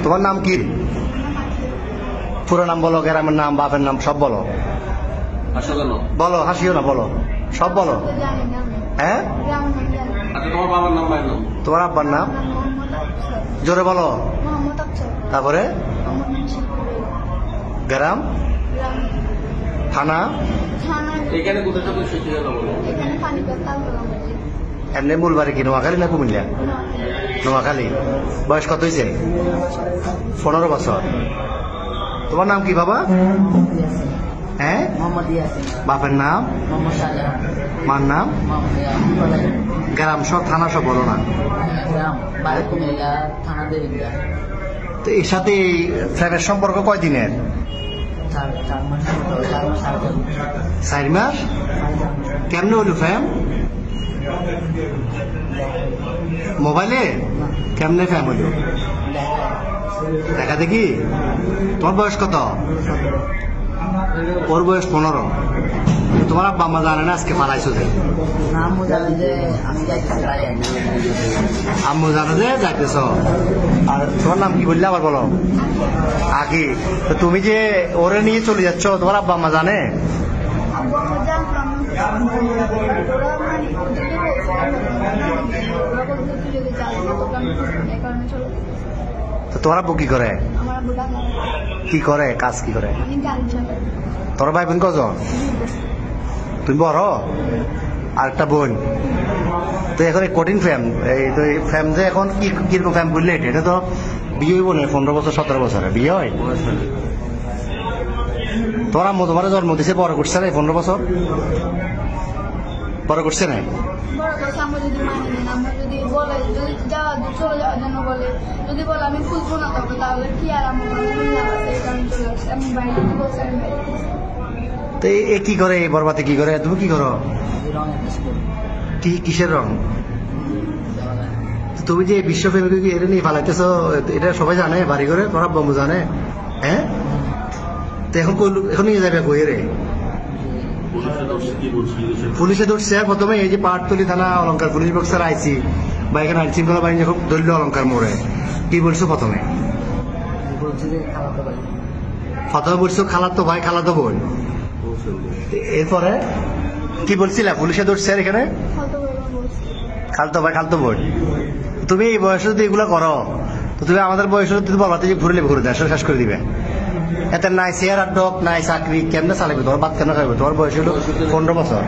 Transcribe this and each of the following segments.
তোমার নাম কি? পুরো নাম বলো, গ্রামের নাম, বাপের নাম সব বলো। বলো, হাসিও না, বলো, সব বলো। হ্যাঁ, তোমার বাবার নাম? তোমার আব্বার নাম জোরে বলো। তারপরে গ্রাম, থানা, এখানে কোথায় থাকো? এমনি মূল বাড়ি কি নোয়াখালী না কুমিল্লা? নোয়াখালী। বয়স কত হয়েছে? 15 বছর। তোমার নাম কি বাবা? হ্যাঁ, বাপের নাম, মার নাম, গ্রাম সব, থানা সব বলো না। তো এর সাথে ফ্রেমের সম্পর্ক কয়দিনের? 4 মাস। কেমনে হলো ফ্যাম? মোবাইলে? কেমনে ফ্যাম হলো? দেখা দেখি। তোমার বয়স কত? ওর বয়স 15। তোমার আব্বা আম্মা জানে না আজকে পালাইছো যে? আম্মু জানো যে যাইতেছ। আর তোমার নাম কি বললে আবার বলো? আগে। তো তুমি যে ওরে নিয়ে চলে যাচ্ছ, তোমার আব্বা আম্মা জানে? তো তোমার আব্বু কি করে? কি করে কাজ? কি করে? তোর ভাই বোন কজন? তুমি বড়? আর একটা বোন। তো এখন এই কঠিন ফ্যাম, এই তো ফ্যাম যে এখন কিরকম ফ্যাম বললে, এটা তো বিয়ে হইব না 15 বছর 17 বছরে বিয়ে হয়। তোমার আম্মু তোমার জন্ম দিছে, বড় করছে না 15 বছর? বড় করছে না? তো এ কি করে? বরবাতে কি করে? তুমি কি করো? কিসের রং? তুমি যে বিশ্বপ্রেমিক এটা নিয়ে ফালাইতেছ, এটা সবাই জানে? বাড়ি করে তোমার আব্বা আম্মু জানে? হ্যাঁ, তো এখন নিয়ে যাবে কই রে? পুলিশে ধরছে প্রথমে। এই যে পাহাড়তলি থানা অলঙ্কার পুলিশ বক্সার আইসি বা এখানে আইন শৃঙ্খলা বাহিনী যখন ধরল অলঙ্কার মোড়ে, কি বলছো প্রথমে? বলছো খালাতো ভাই, খালাতো বোন। এরপরে কি বলছিলা? পুলিশে ধরছে আর এখানে খালতো ভাই, খালতো বোন। তুমি এই বয়সে যদি এগুলো করো, তো তুমি আমাদের বয়সে যদি বলবাতে যে ঘুরে ঘুরে দেয় শেষ করে দিবে। এতে নাই চেয়ার আর ডক, নাই চাকরি, কেমনে চালাবে? তোমার বাদ কেন খাইবে? তোমার বয়স হলো 15 বছর।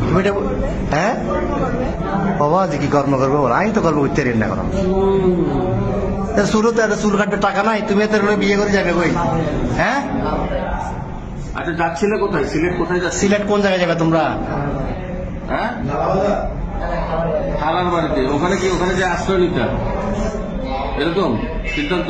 তুমি এটা হ্যাঁ বাবা যে কি কর্ম করবে বলো? আমি তো কর্ম করতে রেন না করো। শুরু তো একটা চুল কাটবে টাকা নাই, তুমি এত বিয়ে করে যাবে কই? হ্যাঁ, আচ্ছা যাচ্ছিলে কোথায়? সিলেট কোথায় যাচ্ছে? সিলেট কোন জায়গায় যাবে তোমরা? হ্যাঁ, খালার বাড়িতে। ওখানে কি? ওখানে যে আশ্রয় নিতে এরকম সিদ্ধান্ত?